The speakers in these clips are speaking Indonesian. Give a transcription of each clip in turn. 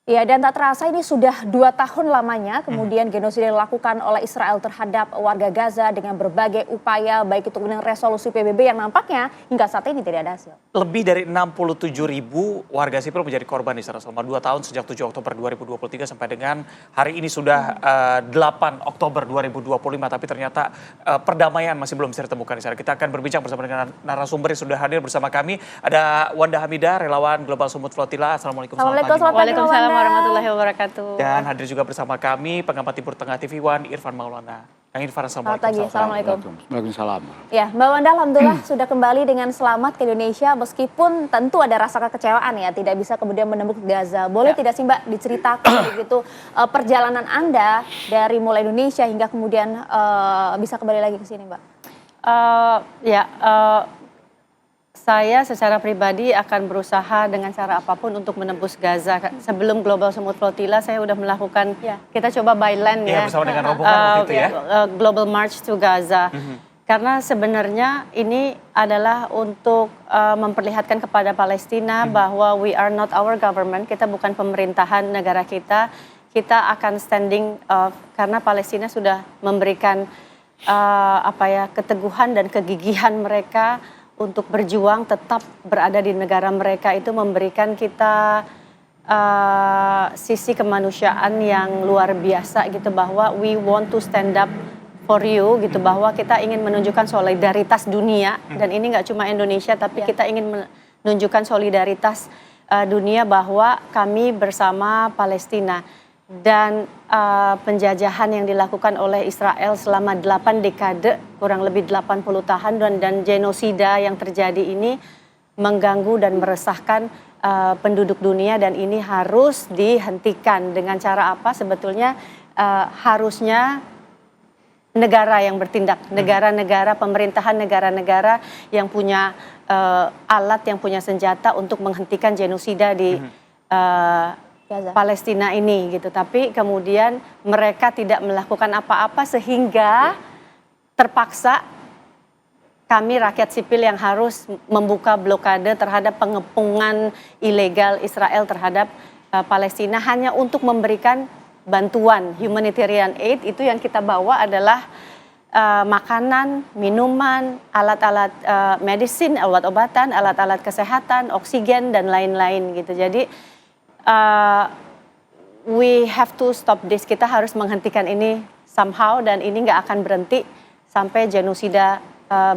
Ya, dan tak terasa ini sudah 2 tahun lamanya kemudian genosida dilakukan oleh Israel terhadap warga Gaza dengan berbagai upaya baik itu dengan resolusi PBB yang nampaknya hingga saat ini tidak ada hasil. Lebih dari 67.000 warga sipil menjadi korban di sana selama 2 tahun sejak 7 Oktober 2023 sampai dengan hari ini sudah 8 Oktober 2025, tapi ternyata perdamaian masih belum bisa ditemukan di sana. Kita akan berbincang bersama dengan narasumber yang sudah hadir bersama kami. Ada Wanda Hamidah, relawan Global Sumut Flotilla. Assalamualaikum. Selamat pagi. Waalaikumsalam warahmatullahi wabarakatuh. Dan hadir juga bersama kami pengamat Timur Tengah TV One Irfan Maulana. Kang Irfan, Selamat pagi. Assalamualaikum. Waalaikumsalam. Ya, Mbak Wanda, alhamdulillah sudah kembali dengan selamat ke Indonesia meskipun tentu ada rasa kekecewaan ya, tidak bisa kemudian menembus Gaza. Boleh tidak sih Mbak diceritakan begitu perjalanan Anda dari mulai Indonesia hingga kemudian bisa kembali lagi ke sini, Mbak? Saya secara pribadi akan berusaha dengan cara apapun untuk menembus Gaza. Sebelum Global Sumut Flotilla saya sudah melakukan, kita coba by land ya. Bersama dengan rombongan waktu itu ya. Global March to Gaza. Karena sebenarnya ini adalah untuk memperlihatkan kepada Palestina bahwa we are not our government, kita bukan pemerintahan negara kita. Kita akan standing karena Palestina sudah memberikan keteguhan dan kegigihan mereka untuk berjuang tetap berada di negara mereka, itu memberikan kita sisi kemanusiaan yang luar biasa gitu, bahwa we want to stand up for you gitu, bahwa kita ingin menunjukkan solidaritas dunia, dan ini nggak cuma Indonesia tapi kita ingin menunjukkan solidaritas dunia bahwa kami bersama Palestina. Dan penjajahan yang dilakukan oleh Israel selama 8 dekade, kurang lebih 80 tahun, dan genosida yang terjadi ini mengganggu dan meresahkan penduduk dunia, dan ini harus dihentikan. Dengan cara apa? Sebetulnya harusnya negara yang bertindak, negara-negara, pemerintahan negara-negara yang punya alat, yang punya senjata untuk menghentikan genosida di Gaza. Palestina ini gitu, tapi kemudian mereka tidak melakukan apa-apa sehingga terpaksa kami rakyat sipil yang harus membuka blokade terhadap pengepungan ilegal Israel terhadap Palestina hanya untuk memberikan bantuan humanitarian aid. Itu yang kita bawa adalah makanan, minuman, alat-alat medicine, obat-obatan, alat-alat kesehatan, oksigen dan lain-lain gitu. Jadi we have to stop this. Kita harus menghentikan ini somehow, dan ini nggak akan berhenti sampai genosida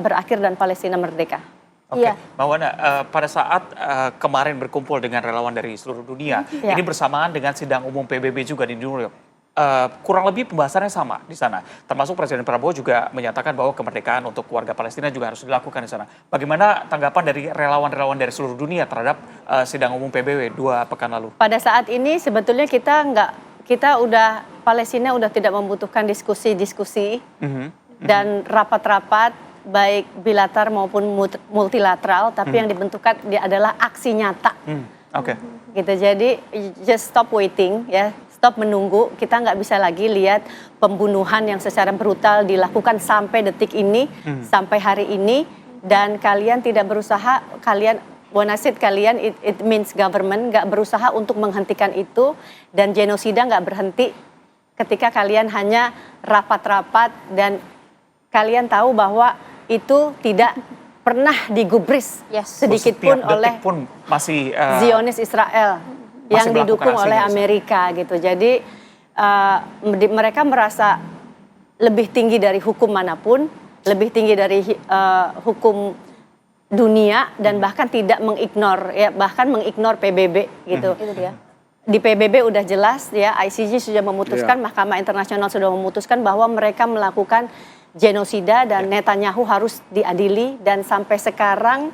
berakhir dan Palestina merdeka. Oke, Mbak Wanda, pada saat kemarin berkumpul dengan relawan dari seluruh dunia, ini bersamaan dengan sidang umum PBB juga di New York. Kurang lebih pembahasannya sama di sana. Termasuk Presiden Prabowo juga menyatakan bahwa kemerdekaan untuk warga Palestina juga harus dilakukan di sana. Bagaimana tanggapan dari relawan-relawan dari seluruh dunia terhadap sidang umum PBB 2 pekan lalu? Pada saat ini sebetulnya Palestina udah tidak membutuhkan diskusi-diskusi dan rapat-rapat baik bilateral maupun multilateral, tapi yang dibentukkan adalah aksi nyata. Gitu. Jadi just stop waiting ya. Stop menunggu, kita nggak bisa lagi lihat pembunuhan yang secara brutal dilakukan sampai detik ini, sampai hari ini, dan kalian tidak berusaha, kalian it means government nggak berusaha untuk menghentikan itu, dan genosida nggak berhenti ketika kalian hanya rapat-rapat, dan kalian tahu bahwa itu tidak pernah digubris sedikit pun oleh Zionis Israel yang didukung oleh Amerika gitu. Jadi mereka merasa lebih tinggi dari hukum manapun, lebih tinggi dari hukum dunia, dan bahkan tidak mengignore PBB gitu. Di PBB udah jelas ya, ICJ sudah memutuskan, Mahkamah Internasional sudah memutuskan bahwa mereka melakukan genosida dan Netanyahu harus diadili, dan sampai sekarang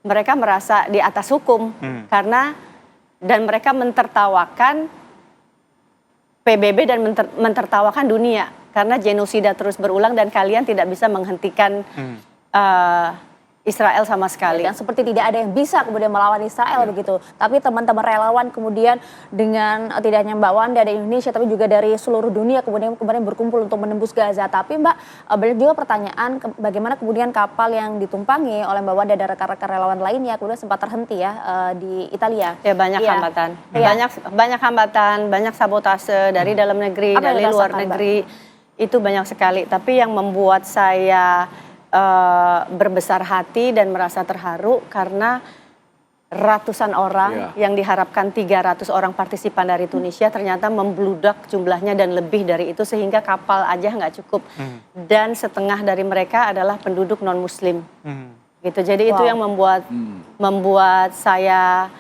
mereka merasa di atas hukum dan mereka mentertawakan PBB dan mentertawakan dunia karena genosida terus berulang dan kalian tidak bisa menghentikan Israel sama sekali. Dan seperti tidak ada yang bisa kemudian melawan Israel begitu. Tapi teman-teman relawan kemudian dengan tidak hanya Mbak Wanda dari Indonesia tapi juga dari seluruh dunia kemudian kemarin berkumpul untuk menembus Gaza. Tapi Mbak, banyak juga pertanyaan bagaimana kemudian kapal yang ditumpangi oleh Mbak Wanda dan rekan-rekan relawan lainnya kemudian sempat terhenti ya di Italia. Ya banyak hambatan. Banyak hambatan, banyak sabotase dari dalam negeri, Apa dari yang luar dirasakan, negeri. Itu banyak sekali. Tapi yang membuat saya berbesar hati dan merasa terharu karena ratusan orang yang diharapkan 300 orang partisipan dari Tunisia ternyata membludak jumlahnya dan lebih dari itu sehingga kapal aja nggak cukup. Dan setengah dari mereka adalah penduduk non muslim. Gitu. Jadi itu yang membuat saya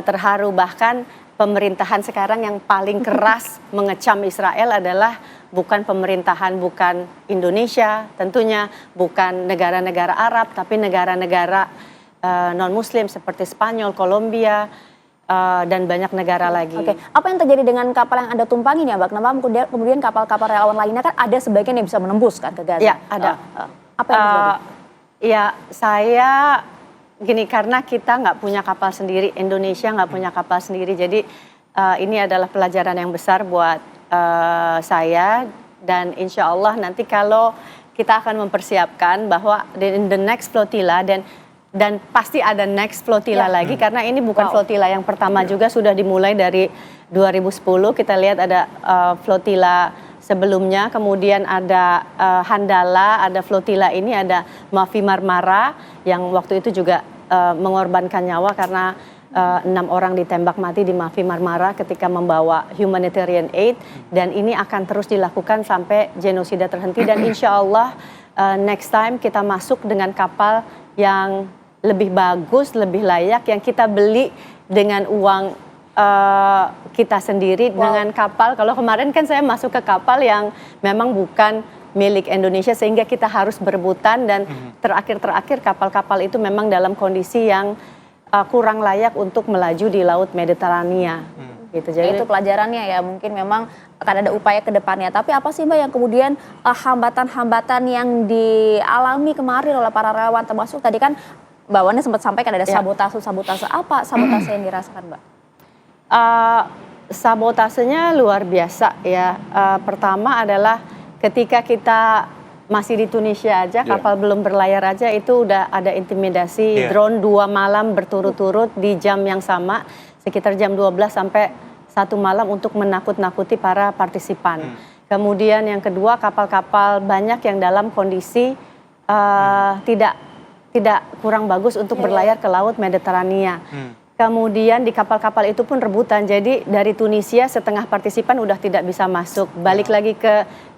terharu. Bahkan pemerintahan sekarang yang paling keras mengecam Israel adalah bukan pemerintahan, bukan Indonesia tentunya, bukan negara-negara Arab, tapi negara-negara non-Muslim seperti Spanyol, Kolombia, dan banyak negara lagi. Oke, apa yang terjadi dengan kapal yang Anda tumpangi ya Mbak? Kenapa kemudian kapal-kapal relawan lainnya kan ada sebagian yang bisa menembus kan ke Gaza? Ya, ada. Apa yang terjadi? Ya, saya gini, karena kita nggak punya kapal sendiri, Indonesia nggak punya kapal sendiri, jadi ini adalah pelajaran yang besar buat saya dan insya Allah nanti kalau kita akan mempersiapkan bahwa in the next flotilla dan pasti ada next flotilla lagi karena ini bukan flotilla yang pertama juga sudah dimulai dari 2010 kita lihat ada flotilla sebelumnya kemudian ada Handala ada flotilla ini ada Mafi Marmara yang waktu itu juga mengorbankan nyawa karena 6 orang ditembak mati di Mafi Marmara ketika membawa humanitarian aid dan ini akan terus dilakukan sampai genosida terhenti dan insya Allah next time kita masuk dengan kapal yang lebih bagus, lebih layak yang kita beli dengan uang kita sendiri dengan kapal. Kalau kemarin kan saya masuk ke kapal yang memang bukan milik Indonesia sehingga kita harus berebutan dan terakhir kapal-kapal itu memang dalam kondisi yang kurang layak untuk melaju di Laut Mediterania. Gitu. Jadi itu pelajarannya ya, mungkin memang akan ada upaya ke depannya. Tapi apa sih Mbak yang kemudian hambatan-hambatan yang dialami kemarin oleh para relawan termasuk tadi kan Mbak Wanda sempat sampaikan ada sabotase. Apa sabotase yang dirasakan Mbak? Sabotasenya luar biasa ya. Pertama adalah ketika kita masih di Tunisia aja, kapal belum berlayar aja itu udah ada intimidasi drone 2 malam berturut-turut di jam yang sama, sekitar jam 12 sampai 1 malam untuk menakut-nakuti para partisipan. Kemudian yang kedua kapal-kapal banyak yang dalam kondisi tidak kurang bagus untuk berlayar ke Laut Mediterania. Kemudian di kapal-kapal itu pun rebutan, jadi dari Tunisia setengah partisipan udah tidak bisa masuk. Balik lagi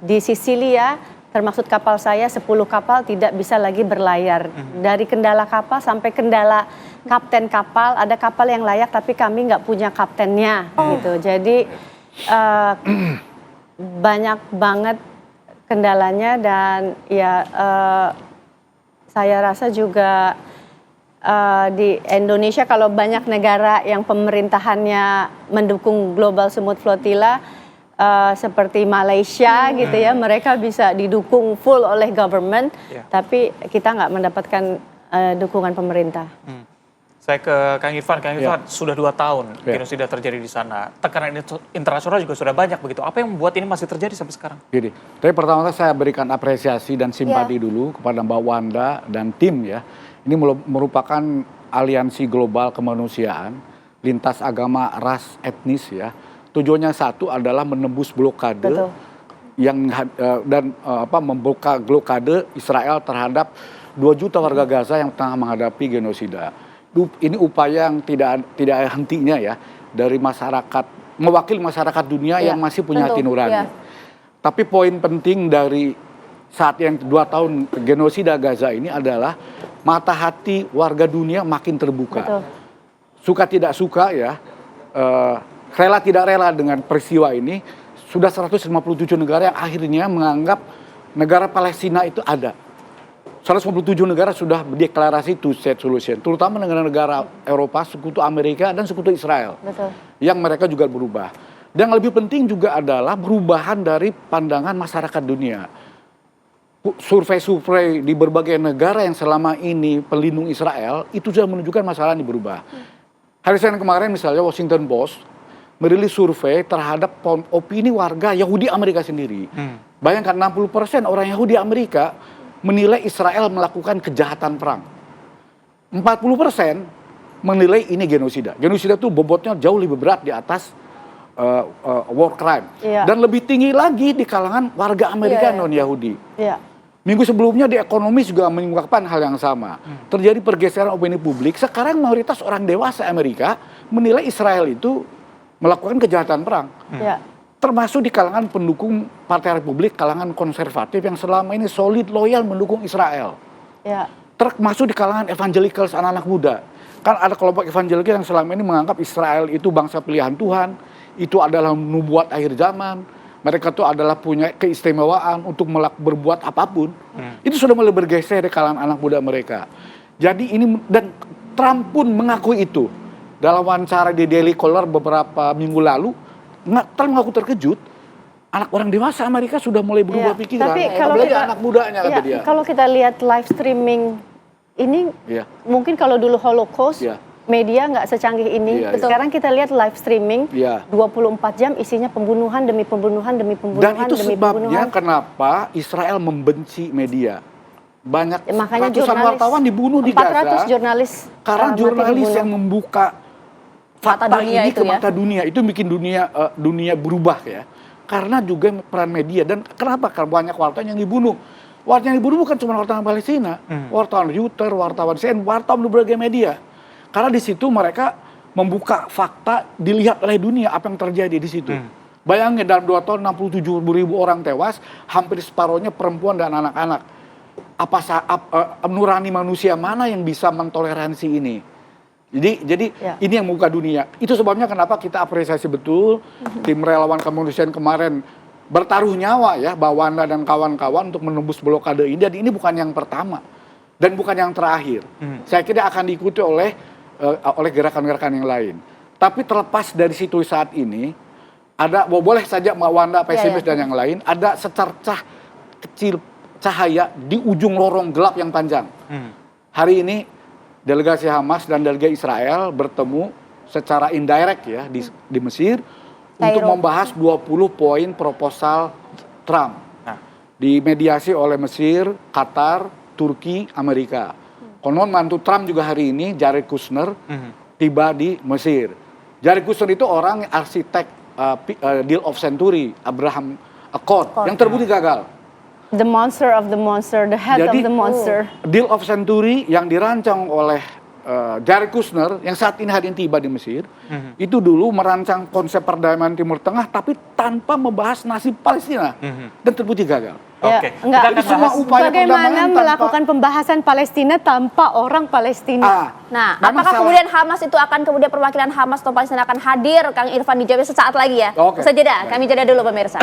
di Sisilia, termasuk kapal saya 10 kapal tidak bisa lagi berlayar. Dari kendala kapal sampai kendala kapten kapal, ada kapal yang layak tapi kami nggak punya kaptennya gitu. Jadi banyak banget kendalanya dan ya saya rasa juga di Indonesia kalau banyak negara yang pemerintahannya mendukung Global Smooth Flotilla seperti Malaysia gitu ya, mereka bisa didukung full oleh government, tapi kita nggak mendapatkan dukungan pemerintah. Saya ke Kang Irfan, sudah 2 tahun genosida terjadi di sana. Tekanan internasional juga sudah banyak begitu. Apa yang membuat ini masih terjadi sampai sekarang? Gini, tapi pertama saya berikan apresiasi dan simpati dulu kepada Mbak Wanda dan tim ya. Ini merupakan aliansi global kemanusiaan, lintas agama, ras, etnis ya. Tujuannya satu adalah menembus blokade membuka blokade Israel terhadap 2 juta warga Gaza yang tengah menghadapi genosida. Ini upaya yang tidak hentinya ya dari masyarakat, mewakili masyarakat dunia yang masih punya hati nurani. Tapi poin penting dari saat yang 2 tahun genosida Gaza ini adalah mata hati warga dunia makin terbuka. Suka tidak suka ya, rela tidak rela dengan peristiwa ini, sudah 157 negara yang akhirnya menganggap negara Palestina itu ada. 157 negara sudah berdeklarasi two state solution, terutama negara-negara Eropa, sekutu Amerika dan sekutu Israel. Yang mereka juga berubah. Dan yang lebih penting juga adalah perubahan dari pandangan masyarakat dunia. survei-survei di berbagai negara yang selama ini pelindung Israel itu sudah menunjukkan masalah ini berubah. Hari Senin kemarin misalnya Washington Post merilis survei terhadap opini warga Yahudi Amerika sendiri. Bayangkan 60% orang Yahudi Amerika menilai Israel melakukan kejahatan perang. 40% menilai ini genosida. Genosida itu bobotnya jauh lebih berat di atas war crime. Iya. Dan lebih tinggi lagi di kalangan warga Amerika non-Yahudi. Iya. Minggu sebelumnya di ekonomi juga mengungkapkan hal yang sama. Terjadi pergeseran opini publik. Sekarang mayoritas orang dewasa Amerika menilai Israel itu melakukan kejahatan perang. Iya. Termasuk di kalangan pendukung Partai Republik, kalangan konservatif yang selama ini solid, loyal mendukung Israel. Iya. Termasuk di kalangan evangelicals, anak-anak muda. Kan ada kelompok evangelikal yang selama ini menganggap Israel itu bangsa pilihan Tuhan, itu adalah nubuat akhir zaman, mereka itu adalah punya keistimewaan untuk berbuat apapun. Itu sudah mulai bergeser di kalangan anak muda mereka. Jadi ini, dan Trump pun mengakui itu. Dalam wawancara di Daily Caller beberapa minggu lalu, Trump mengaku terkejut, anak orang dewasa Amerika sudah mulai berubah pikiran. Tapi kalau apalagi kita, anak mudanya kata dia. Kalau kita lihat live streaming ini, mungkin kalau dulu Holocaust, media nggak secanggih ini. Sekarang kita lihat live streaming, 24 jam isinya pembunuhan demi pembunuhan demi pembunuhan. Dan itu demi sebabnya pembunuhan. kenapa Israel membenci media. Banyak Makanya ratusan wartawan dibunuh di Gaza. 400 jurnalis. Karena mati jurnalis dibunuh. yang membuka fakta Mata dunia ini itu ke mata dunia, itu bikin dunia berubah ya. Karena juga peran media. Dan kenapa? Karena banyak wartawan yang dibunuh. Wartawan yang dibunuh bukan cuma wartawan Palestina, wartawan Reuters, wartawan CNN, wartawan di berbagai media. Karena di situ mereka membuka fakta, dilihat oleh dunia apa yang terjadi di situ. Bayangin dalam 2 tahun 67.000 orang tewas, hampir separuhnya perempuan dan anak-anak. Nurani manusia mana yang bisa mentoleransi ini? Jadi ini yang membuka dunia. Itu sebabnya kenapa kita apresiasi betul tim relawan kemanusiaan kemarin bertaruh nyawa ya, Mbak Wanda dan kawan-kawan untuk menembus blokade ini. Dan ini bukan yang pertama dan bukan yang terakhir. Saya kira akan diikuti oleh gerakan-gerakan yang lain. Tapi terlepas dari situ saat ini, ada boleh saja Mbak Wanda pesimis dan yang lain, ada secercah kecil cahaya di ujung lorong gelap yang panjang. Hari ini delegasi Hamas dan delegasi Israel bertemu secara indirect ya di Mesir untuk membahas 20 poin proposal Trump. Dimediasi oleh Mesir, Qatar, Turki, Amerika. Konon mantu Trump juga hari ini, Jared Kushner, tiba di Mesir. Jared Kushner itu orang arsitek Deal of Century, Abraham Accord, yang terbukti gagal. The monster of the monster, the head of the monster. Deal of Century yang dirancang oleh Jared Kushner yang saat ini hari ini tiba di Mesir, itu dulu merancang konsep perdamaian Timur Tengah tapi tanpa membahas nasib Palestina dan terbukti gagal. Oke, enggak. kita akan bahas Bagaimana melakukan pembahasan Palestina tanpa orang Palestina. Nah, apakah kemudian Hamas itu akan kemudian perwakilan Hamas atau Palestina akan hadir? Kang Irfan dijawab sesaat lagi ya. Usai jeda, kami jeda dulu pemirsa.